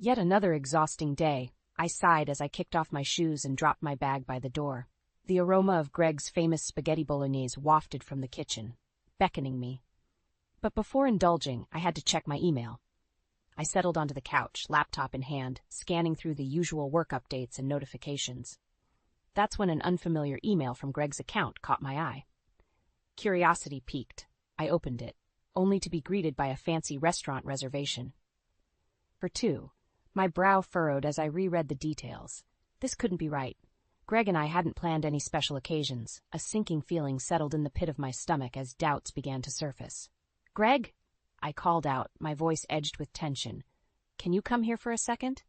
Yet another exhausting day. I sighed as I kicked off my shoes and dropped my bag by the door. The aroma of Greg's famous spaghetti bolognese wafted from the kitchen, beckoning me. But before indulging, I had to check my email. I settled onto the couch, laptop in hand, scanning through the usual work updates and notifications. That's when an unfamiliar email from Greg's account caught my eye. Curiosity piqued. I opened it, only to be greeted by a fancy restaurant reservation. For two. My brow furrowed as I reread the details. This couldn't be right. Greg and I hadn't planned any special occasions. A sinking feeling settled in the pit of my stomach as doubts began to surface. "Greg?" I called out, my voice edged with tension. "Can you come here for a second?"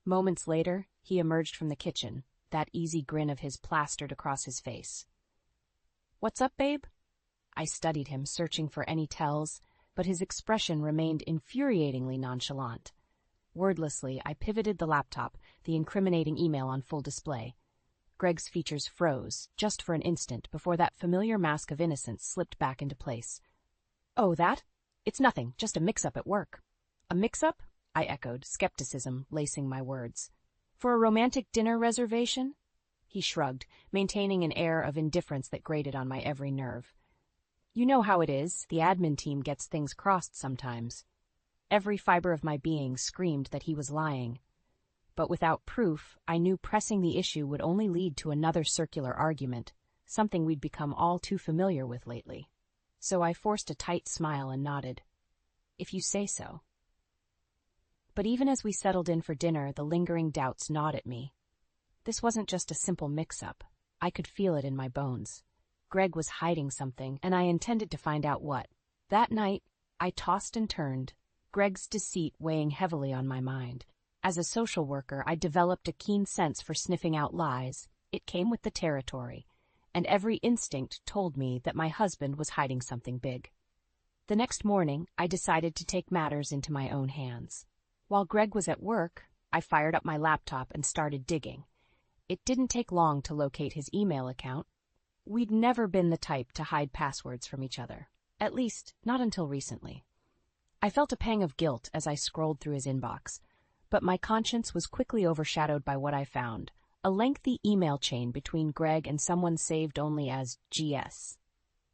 Moments later, he emerged from the kitchen, that easy grin of his plastered across his face. "What's up, babe?" I studied him, searching for any tells, but his expression remained infuriatingly nonchalant. Wordlessly, I pivoted the laptop, the incriminating email on full display. Greg's features froze, just for an instant, before that familiar mask of innocence slipped back into place. "Oh, that? It's nothing, just a mix-up at work." "A mix-up?" I echoed, skepticism lacing my words. "For a romantic dinner reservation?" He shrugged, maintaining an air of indifference that grated on my every nerve. "You know how it is, the admin team gets things crossed sometimes." Every fiber of my being screamed that he was lying. But without proof, I knew pressing the issue would only lead to another circular argument, something we'd become all too familiar with lately. So I forced a tight smile and nodded. "If you say so." But even as we settled in for dinner, the lingering doubts gnawed at me. This wasn't just a simple mix-up. I could feel it in my bones. Greg was hiding something, and I intended to find out what. That night, I tossed and turned, Greg's deceit weighing heavily on my mind. As a social worker, I developed a keen sense for sniffing out lies. It came with the territory, and every instinct told me that my husband was hiding something big. The next morning, I decided to take matters into my own hands. While Greg was at work, I fired up my laptop and started digging. It didn't take long to locate his email account. We'd never been the type to hide passwords from each other, at least not until recently. I felt a pang of guilt as I scrolled through his inbox, but my conscience was quickly overshadowed by what I found, a lengthy email chain between Greg and someone saved only as GS.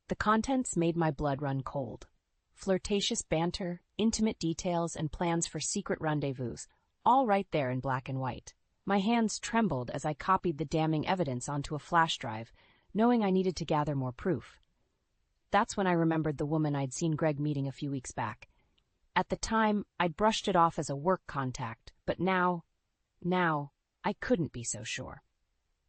The contents made my blood run cold. Flirtatious banter, intimate details, and plans for secret rendezvous, all right there in black and white. My hands trembled as I copied the damning evidence onto a flash drive, knowing I needed to gather more proof. That's when I remembered the woman I'd seen Greg meeting a few weeks back. At the time, I'd brushed it off as a work contact, but now, I couldn't be so sure.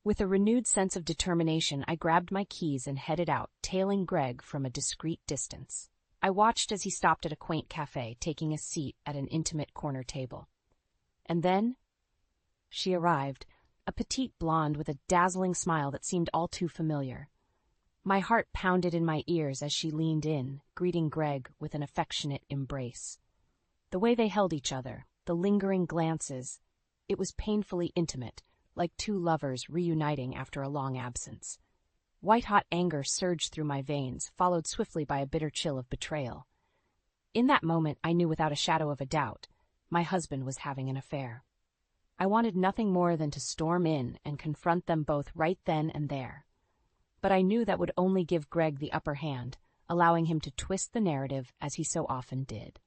With a renewed sense of determination, I grabbed my keys and headed out, tailing Greg from a discreet distance. I watched as he stopped at a quaint cafe, taking a seat at an intimate corner table. And then she arrived, a petite blonde with a dazzling smile that seemed all too familiar. My heart pounded in my ears as she leaned in, greeting Greg with an affectionate embrace. The way they held each other, the lingering glances, it was painfully intimate, like two lovers reuniting after a long absence. White-hot anger surged through my veins, followed swiftly by a bitter chill of betrayal. In that moment, I knew without a shadow of a doubt, my husband was having an affair. I wanted nothing more than to storm in and confront them both right then and there. But I knew that would only give Greg the upper hand, allowing him to twist the narrative as he so often did.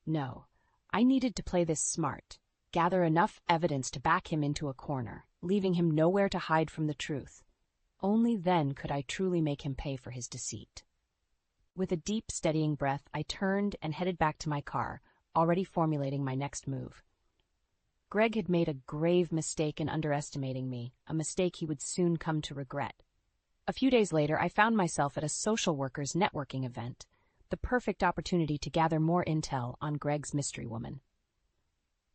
No, I needed to play this smart, gather enough evidence to back him into a corner, leaving him nowhere to hide from the truth. Only then could I truly make him pay for his deceit. With a deep, steadying breath, I turned and headed back to my car, already formulating my next move. Greg had made a grave mistake in underestimating me, a mistake he would soon come to regret. A few days later, I found myself at a social workers' networking event, the perfect opportunity to gather more intel on Greg's mystery woman.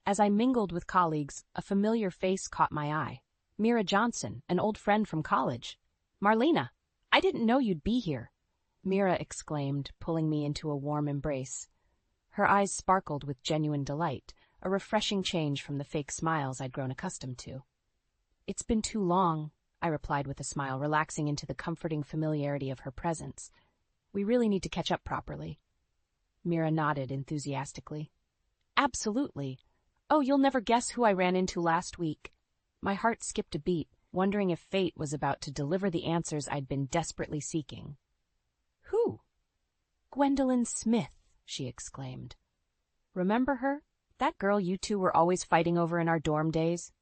As I mingled with colleagues, a familiar face caught my eye. Mira Johnson, an old friend from college. "Marlena, I didn't know you'd be here," Mira exclaimed, pulling me into a warm embrace. Her eyes sparkled with genuine delight, a refreshing change from the fake smiles I'd grown accustomed to. "It's been too long," I replied with a smile, relaxing into the comforting familiarity of her presence. "We really need to catch up properly." Mira nodded enthusiastically. "Absolutely. Oh, you'll never guess who I ran into last week. My heart skipped a beat, wondering if fate was about to deliver the answers I'd been desperately seeking. Who? Gwendolyn Smith, she exclaimed. Remember her? That girl you two were always fighting over in our dorm days?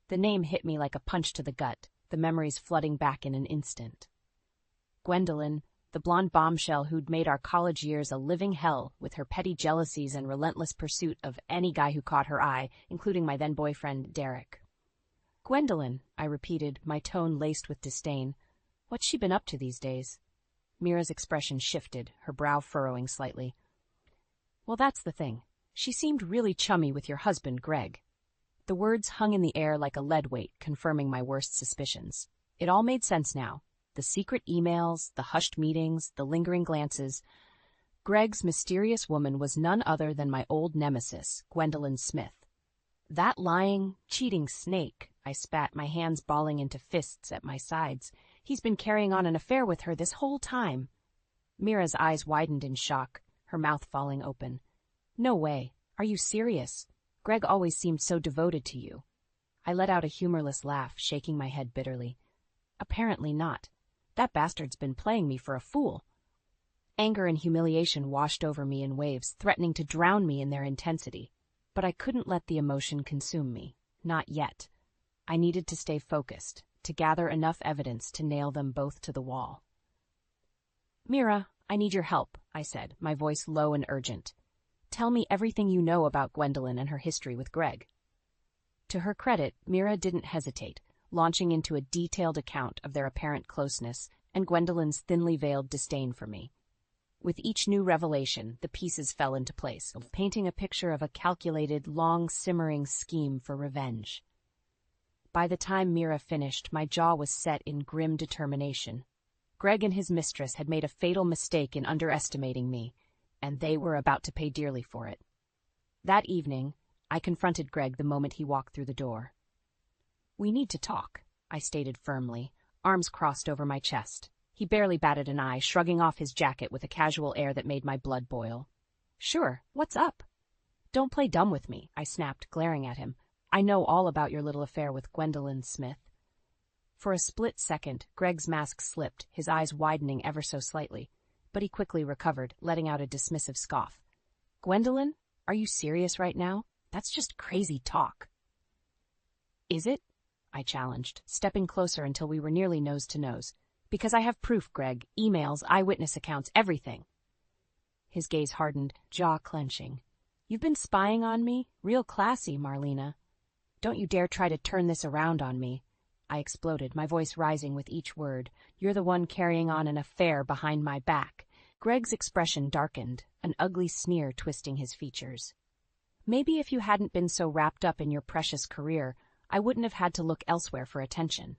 The name hit me like a punch to the gut, the memories flooding back in an instant. Gwendolyn, the blonde bombshell who'd made our college years a living hell with her petty jealousies and relentless pursuit of any guy who caught her eye, including my then-boyfriend, Derek. Gwendolyn, I repeated, my tone laced with disdain. What's she been up to these days? Mira's expression shifted, her brow furrowing slightly. Well, that's the thing. She seemed really chummy with your husband, Greg. The words hung in the air like a lead weight, confirming my worst suspicions. It all made sense now. The secret emails, the hushed meetings, the lingering glances. Greg's mysterious woman was none other than my old nemesis, Gwendolyn Smith. That lying, cheating snake, I spat, my hands balling into fists at my sides. He's been carrying on an affair with her this whole time. Mira's eyes widened in shock, her mouth falling open. No way. Are you serious? Greg always seemed so devoted to you. I let out a humorless laugh, shaking my head bitterly. Apparently not. That bastard's been playing me for a fool. Anger and humiliation washed over me in waves, threatening to drown me in their intensity. But I couldn't let the emotion consume me. Not yet. I needed to stay focused, to gather enough evidence to nail them both to the wall. Mira, I need your help, I said, my voice low and urgent. Tell me everything you know about Gwendolyn and her history with Greg. To her credit, Mira didn't hesitate, launching into a detailed account of their apparent closeness and Gwendolyn's thinly veiled disdain for me. With each new revelation, the pieces fell into place, painting a picture of a calculated, long-simmering scheme for revenge. By the time Mira finished, my jaw was set in grim determination. Greg and his mistress had made a fatal mistake in underestimating me, and they were about to pay dearly for it. That evening, I confronted Greg the moment he walked through the door. We need to talk, I stated firmly, arms crossed over my chest. He barely batted an eye, shrugging off his jacket with a casual air that made my blood boil. Sure, what's up? Don't play dumb with me, I snapped, glaring at him. I know all about your little affair with Gwendolyn Smith. For a split second, Greg's mask slipped, his eyes widening ever so slightly, but he quickly recovered, letting out a dismissive scoff. Gwendolyn, are you serious right now? That's just crazy talk. Is it? I challenged, stepping closer until we were nearly nose to nose. Because I have proof, Greg, emails, eyewitness accounts, everything. His gaze hardened, jaw clenching. You've been spying on me? Real classy, Marlena. Don't you dare try to turn this around on me. I exploded, my voice rising with each word. You're the one carrying on an affair behind my back. Greg's expression darkened, an ugly sneer twisting his features. Maybe if you hadn't been so wrapped up in your precious career, I wouldn't have had to look elsewhere for attention.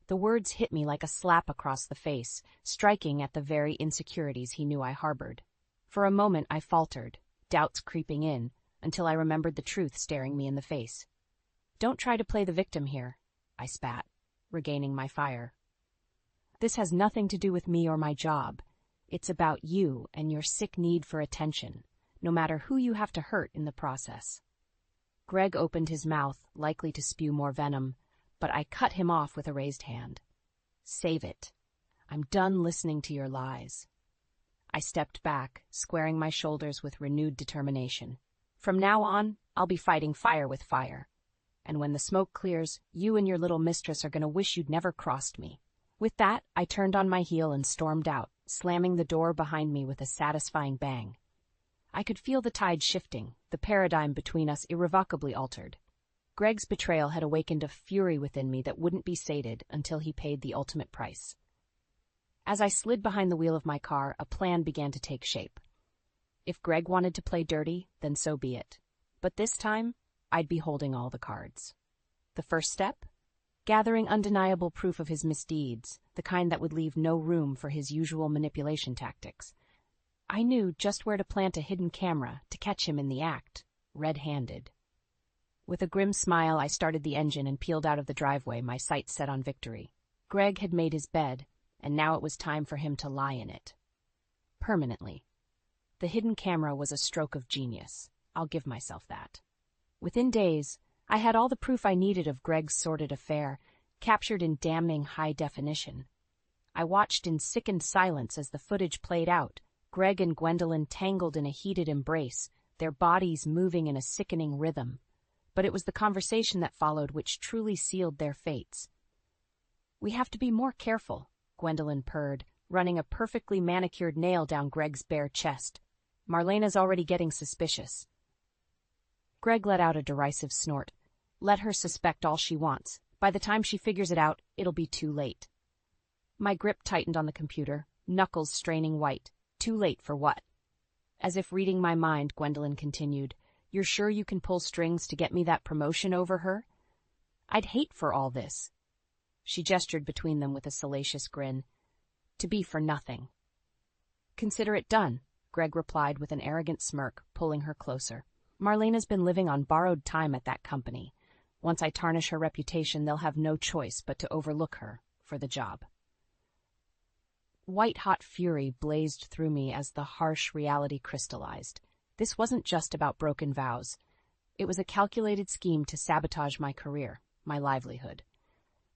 The words hit me like a slap across the face, striking at the very insecurities he knew I harbored. For a moment I faltered, doubts creeping in, until I remembered the truth staring me in the face. Don't try to play the victim here, I spat, regaining my fire. This has nothing to do with me or my job. It's about you and your sick need for attention, no matter who you have to hurt in the process. Greg opened his mouth, likely to spew more venom, but I cut him off with a raised hand. Save it. I'm done listening to your lies. I stepped back, squaring my shoulders with renewed determination. From now on, I'll be fighting fire with fire. And when the smoke clears, you and your little mistress are going to wish you'd never crossed me. With that, I turned on my heel and stormed out, slamming the door behind me with a satisfying bang. I could feel the tide shifting, the paradigm between us irrevocably altered. Greg's betrayal had awakened a fury within me that wouldn't be sated until he paid the ultimate price. As I slid behind the wheel of my car, a plan began to take shape. If Greg wanted to play dirty, then so be it. But this time, I'd be holding all the cards. The first step? Gathering undeniable proof of his misdeeds, the kind that would leave no room for his usual manipulation tactics. I knew just where to plant a hidden camera to catch him in the act, red-handed. With a grim smile, I started the engine and peeled out of the driveway, my sights set on victory. Greg had made his bed, and now it was time for him to lie in it. Permanently. The hidden camera was a stroke of genius. I'll give myself that. Within days, I had all the proof I needed of Greg's sordid affair, captured in damning high definition. I watched in sickened silence as the footage played out, Greg and Gwendolyn tangled in a heated embrace, their bodies moving in a sickening rhythm. But it was the conversation that followed which truly sealed their fates. "We have to be more careful," Gwendolyn purred, running a perfectly manicured nail down Greg's bare chest. "Marlena's already getting suspicious." Greg let out a derisive snort. "Let her suspect all she wants. By the time she figures it out, it'll be too late." My grip tightened on the computer, knuckles straining white. Too late for what? As if reading my mind, Gwendolyn continued, "You're sure you can pull strings to get me that promotion over her? I'd hate for all this." She gestured between them with a salacious grin. "To be for nothing." "Consider it done," Greg replied with an arrogant smirk, pulling her closer. "Marlena's been living on borrowed time at that company. Once I tarnish her reputation, they'll have no choice but to overlook her for the job." White-hot fury blazed through me as the harsh reality crystallized. This wasn't just about broken vows. It was a calculated scheme to sabotage my career, my livelihood.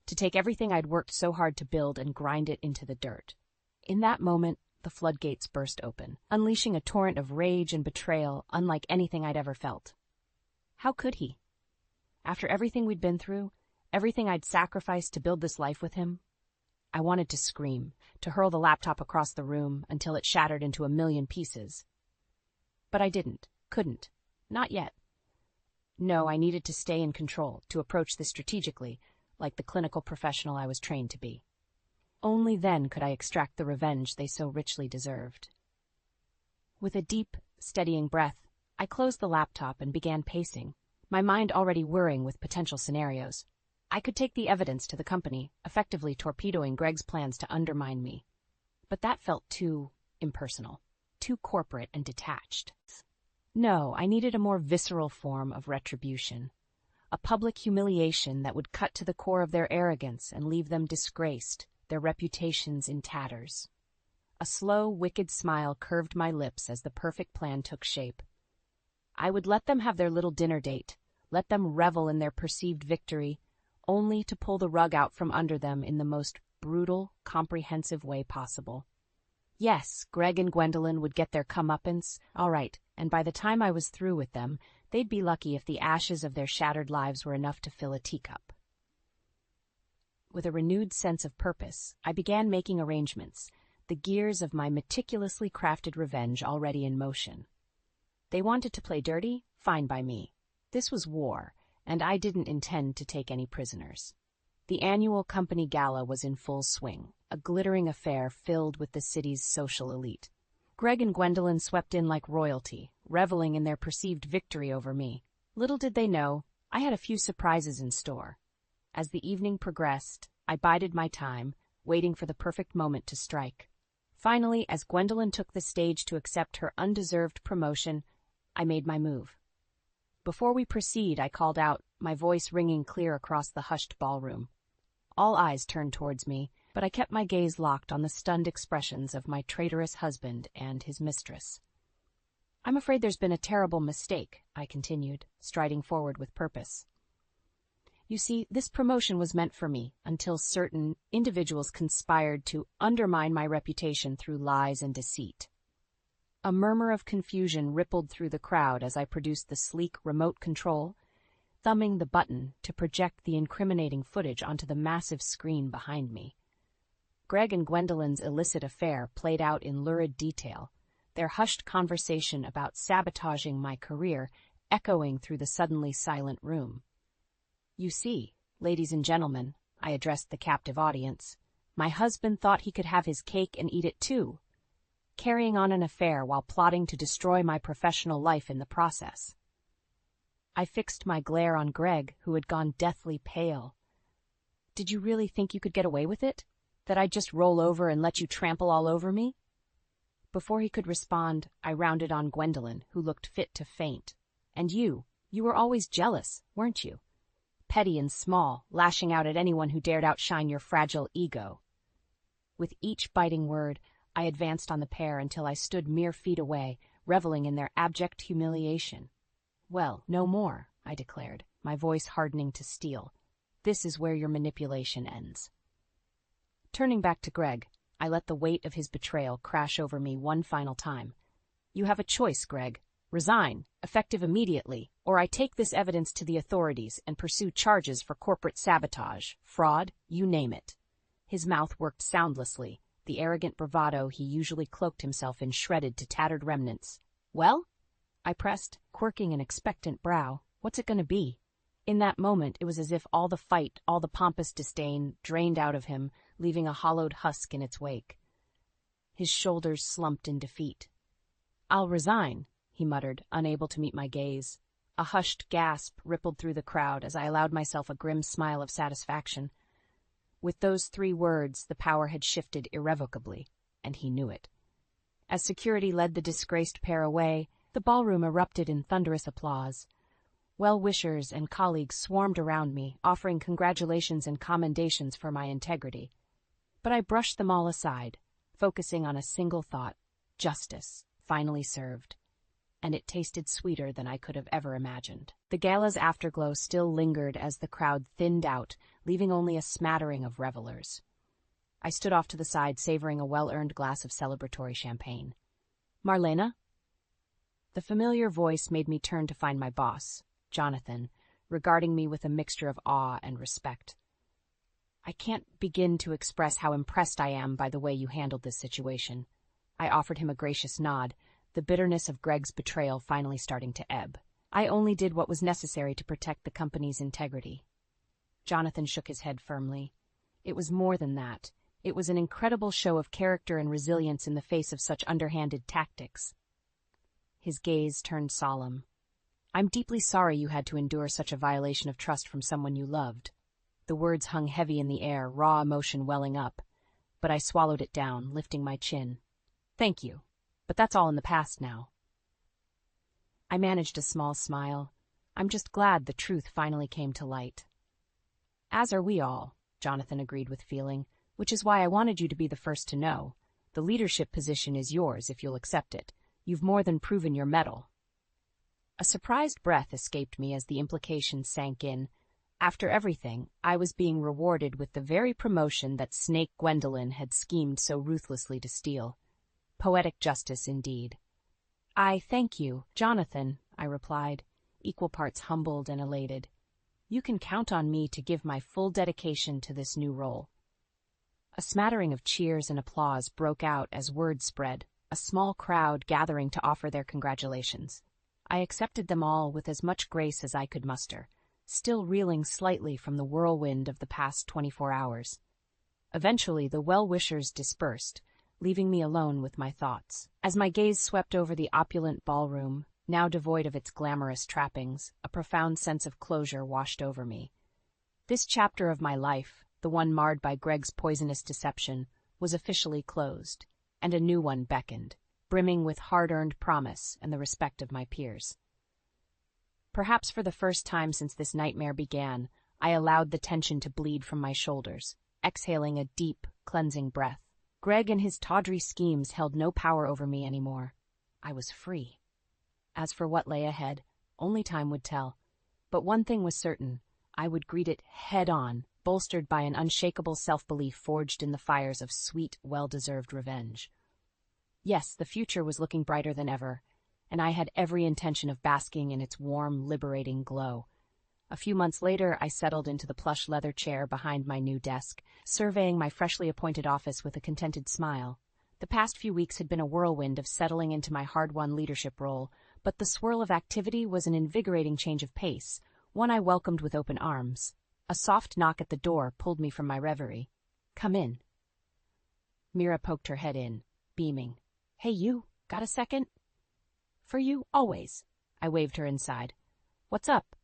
To take everything I'd worked so hard to build and grind it into the dirt. In that moment, the floodgates burst open, unleashing a torrent of rage and betrayal unlike anything I'd ever felt. How could he? After everything we'd been through, everything I'd sacrificed to build this life with him, I wanted to scream, to hurl the laptop across the room until it shattered into a million pieces. But I couldn't, not yet. No, I needed to stay in control, to approach this strategically, like the clinical professional I was trained to be. Only then could I extract the revenge they so richly deserved. With a deep, steadying breath, I closed the laptop and began pacing, my mind already whirring with potential scenarios. I could take the evidence to the company, effectively torpedoing Greg's plans to undermine me. But that felt too impersonal, too corporate and detached. No, I needed a more visceral form of retribution. A public humiliation that would cut to the core of their arrogance and leave them disgraced, their reputations in tatters. A slow, wicked smile curved my lips as the perfect plan took shape. I would let them have their little dinner date, let them revel in their perceived victory, only to pull the rug out from under them in the most brutal, comprehensive way possible. Yes, Greg and Gwendolyn would get their comeuppance, all right, and by the time I was through with them, they'd be lucky if the ashes of their shattered lives were enough to fill a teacup. With a renewed sense of purpose, I began making arrangements, the gears of my meticulously crafted revenge already in motion. They wanted to play dirty? Fine by me. This was war, and I didn't intend to take any prisoners. The annual company gala was in full swing, a glittering affair filled with the city's social elite. Greg and Gwendolyn swept in like royalty, reveling in their perceived victory over me. Little did they know, I had a few surprises in store. As the evening progressed, I bided my time, waiting for the perfect moment to strike. Finally, as Gwendolyn took the stage to accept her undeserved promotion, I made my move. Before we proceed, I called out, my voice ringing clear across the hushed ballroom. All eyes turned towards me, but I kept my gaze locked on the stunned expressions of my traitorous husband and his mistress. "I'm afraid there's been a terrible mistake," I continued, striding forward with purpose. "You see, this promotion was meant for me until certain individuals conspired to undermine my reputation through lies and deceit." A murmur of confusion rippled through the crowd as I produced the sleek remote control, thumbing the button to project the incriminating footage onto the massive screen behind me. Greg and Gwendolyn's illicit affair played out in lurid detail, their hushed conversation about sabotaging my career echoing through the suddenly silent room. "You see, ladies and gentlemen," I addressed the captive audience, "my husband thought he could have his cake and eat it too, carrying on an affair while plotting to destroy my professional life in the process." I fixed my glare on Greg, who had gone deathly pale. "Did you really think you could get away with it? That I'd just roll over and let you trample all over me?" Before he could respond, I rounded on Gwendolyn, who looked fit to faint. "And you were always jealous, weren't you? Petty and small, lashing out at anyone who dared outshine your fragile ego." With each biting word, I advanced on the pair until I stood mere feet away, reveling in their abject humiliation. "Well, no more," I declared, my voice hardening to steel. This is where your manipulation ends. Turning back to Greg, I let the weight of his betrayal crash over me one final time. You have a choice, Greg. Resign, effective immediately, or I take this evidence to the authorities and pursue charges for corporate sabotage, fraud, you name it. His mouth worked soundlessly, the arrogant bravado he usually cloaked himself in shredded to tattered remnants. Well? I pressed, quirking an expectant brow. What's it going to be? In that moment, it was as if all the fight, all the pompous disdain, drained out of him, leaving a hollowed husk in its wake. His shoulders slumped in defeat. I'll resign, he muttered, unable to meet my gaze. A hushed gasp rippled through the crowd as I allowed myself a grim smile of satisfaction. With those 3 words, the power had shifted irrevocably, and he knew it. As security led the disgraced pair away, the ballroom erupted in thunderous applause. Well-wishers and colleagues swarmed around me, offering congratulations and commendations for my integrity. But I brushed them all aside, focusing on a single thought: justice, finally served. And it tasted sweeter than I could have ever imagined. The gala's afterglow still lingered as the crowd thinned out, leaving only a smattering of revelers. I stood off to the side, savoring a well-earned glass of celebratory champagne. Marlena? The familiar voice made me turn to find my boss, Jonathan, regarding me with a mixture of awe and respect. I can't begin to express how impressed I am by the way you handled this situation. I offered him a gracious nod, the bitterness of Greg's betrayal finally starting to ebb. I only did what was necessary to protect the company's integrity. Jonathan shook his head firmly. It was more than that. It was an incredible show of character and resilience in the face of such underhanded tactics. His gaze turned solemn. I'm deeply sorry you had to endure such a violation of trust from someone you loved. The words hung heavy in the air, raw emotion welling up. But I swallowed it down, lifting my chin. Thank you. But that's all in the past now. I managed a small smile. I'm just glad the truth finally came to light. As are we all, Jonathan agreed with feeling, which is why I wanted you to be the first to know. The leadership position is yours if you'll accept it. You've more than proven your mettle. A surprised breath escaped me as the implication sank in. After everything, I was being rewarded with the very promotion that Snake Gwendolyn had schemed so ruthlessly to steal. Poetic justice, indeed. I thank you, Jonathan, I replied, equal parts humbled and elated. You can count on me to give my full dedication to this new role. A smattering of cheers and applause broke out as word spread, a small crowd gathering to offer their congratulations. I accepted them all with as much grace as I could muster, still reeling slightly from the whirlwind of the past 24 hours. Eventually, the well-wishers dispersed, leaving me alone with my thoughts. As my gaze swept over the opulent ballroom, now devoid of its glamorous trappings, a profound sense of closure washed over me. This chapter of my life, the one marred by Greg's poisonous deception, was officially closed, and a new one beckoned, brimming with hard-earned promise and the respect of my peers. Perhaps for the first time since this nightmare began, I allowed the tension to bleed from my shoulders, exhaling a deep, cleansing breath. Greg and his tawdry schemes held no power over me anymore. I was free. As for what lay ahead, only time would tell. But one thing was certain: I would greet it head-on, bolstered by an unshakable self-belief forged in the fires of sweet, well-deserved revenge. Yes, the future was looking brighter than ever, and I had every intention of basking in its warm, liberating glow. A few months later, I settled into the plush leather chair behind my new desk, surveying my freshly appointed office with a contented smile. The past few weeks had been a whirlwind of settling into my hard-won leadership role, but the swirl of activity was an invigorating change of pace, one I welcomed with open arms. A soft knock at the door pulled me from my reverie. Come in. Mira poked her head in, beaming. Hey you, got a second? For you, always. I waved her inside. What's up?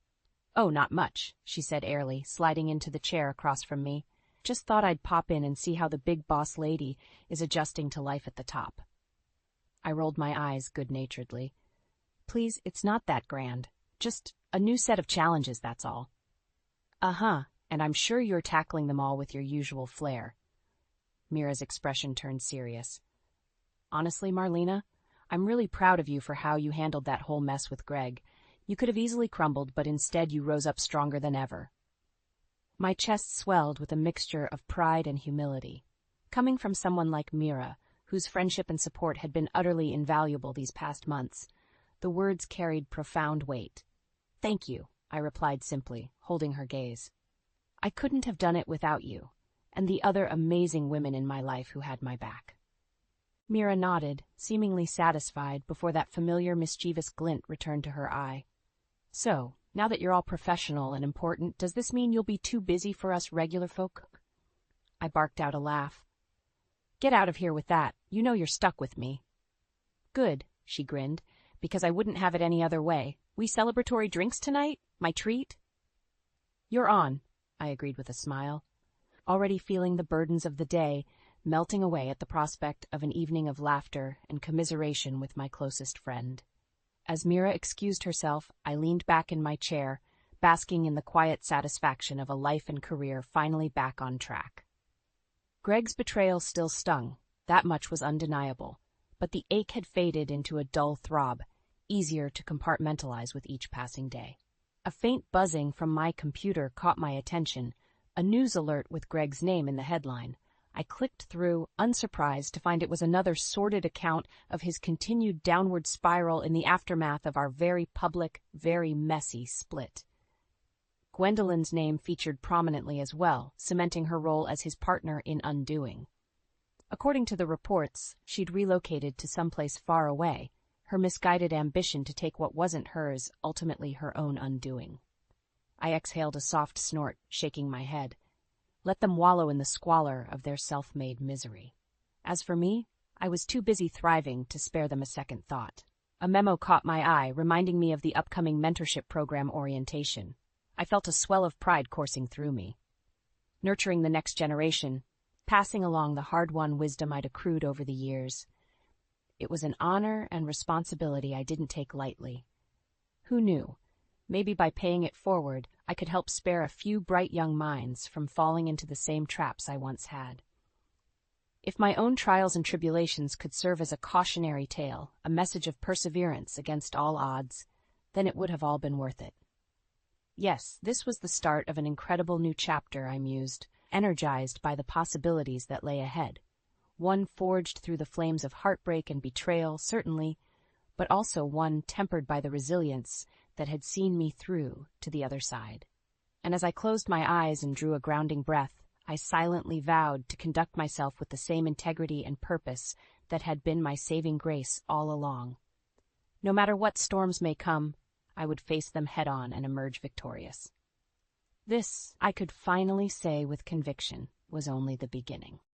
Oh, not much, she said airily, sliding into the chair across from me. Just thought I'd pop in and see how the big boss lady is adjusting to life at the top. I rolled my eyes good-naturedly. Please, it's not that grand. Just a new set of challenges, that's all. Uh-huh, and I'm sure you're tackling them all with your usual flair. Mira's expression turned serious. Honestly, Marlena, I'm really proud of you for how you handled that whole mess with Greg. You could have easily crumbled, but instead you rose up stronger than ever. My chest swelled with a mixture of pride and humility. Coming from someone like Mira, whose friendship and support had been utterly invaluable these past months, the words carried profound weight. "Thank you," I replied simply, holding her gaze. "I couldn't have done it without you, and the other amazing women in my life who had my back." Mira nodded, seemingly satisfied before that familiar mischievous glint returned to her eye. "So, now that you're all professional and important, does this mean you'll be too busy for us regular folk?" I barked out a laugh. "Get out of here with that. You know you're stuck with me." "Good," she grinned, "because I wouldn't have it any other way. We celebratory drinks tonight? My treat?" "You're on," I agreed with a smile, already feeling the burdens of the day melting away at the prospect of an evening of laughter and commiseration with my closest friend. As Mira excused herself, I leaned back in my chair, basking in the quiet satisfaction of a life and career finally back on track. Greg's betrayal still stung, that much was undeniable, but the ache had faded into a dull throb, easier to compartmentalize with each passing day. A faint buzzing from my computer caught my attention, a news alert with Greg's name in the headline. I clicked through, unsurprised to find it was another sordid account of his continued downward spiral in the aftermath of our very public, very messy split. Gwendolyn's name featured prominently as well, cementing her role as his partner in undoing. According to the reports, she'd relocated to someplace far away, her misguided ambition to take what wasn't hers, ultimately her own undoing. I exhaled a soft snort, shaking my head. Let them wallow in the squalor of their self-made misery. As for me, I was too busy thriving to spare them a second thought. A memo caught my eye, reminding me of the upcoming mentorship program orientation. I felt a swell of pride coursing through me. Nurturing the next generation, passing along the hard-won wisdom I'd accrued over the years. It was an honor and responsibility I didn't take lightly. Who knew? Maybe by paying it forward, I could help spare a few bright young minds from falling into the same traps I once had. If my own trials and tribulations could serve as a cautionary tale, a message of perseverance against all odds, then it would have all been worth it. Yes, this was the start of an incredible new chapter, I mused, energized by the possibilities that lay ahead. One forged through the flames of heartbreak and betrayal, certainly, but also one tempered by the resilience that had seen me through to the other side. And as I closed my eyes and drew a grounding breath, I silently vowed to conduct myself with the same integrity and purpose that had been my saving grace all along. No matter what storms may come, I would face them head-on and emerge victorious. This, I could finally say with conviction, was only the beginning.